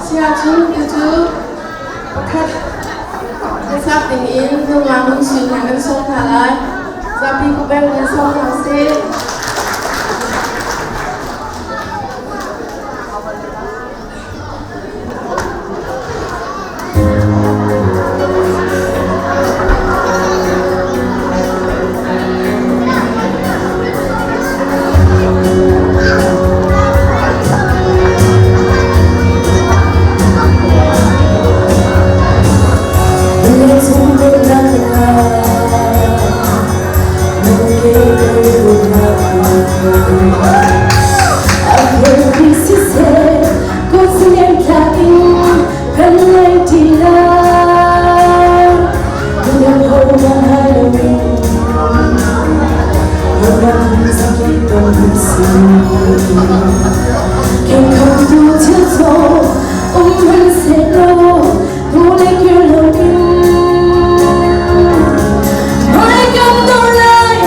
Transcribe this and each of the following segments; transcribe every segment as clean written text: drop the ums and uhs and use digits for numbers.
Siya chung YouTube pakhat sắp tình yên thương làm hương sự hàng ăn sông thả lại gia pi của bên nhà sông thả xe Can't come through till so, when say no, don't like you're looking. My God, don't lie,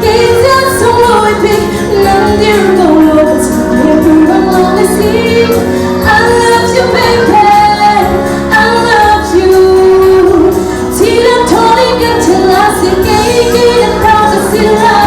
gaze at so low, I pick, none dear, no love, everyone only see. I love you, baby, I love you. Till I'm tonic until I see cake in a crowd of silver.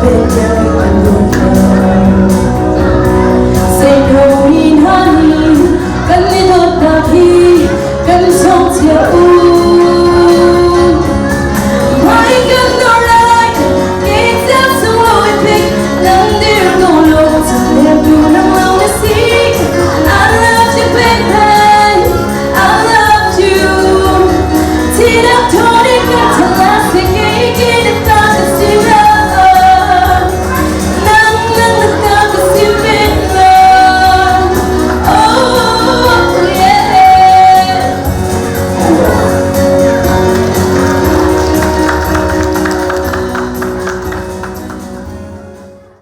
That's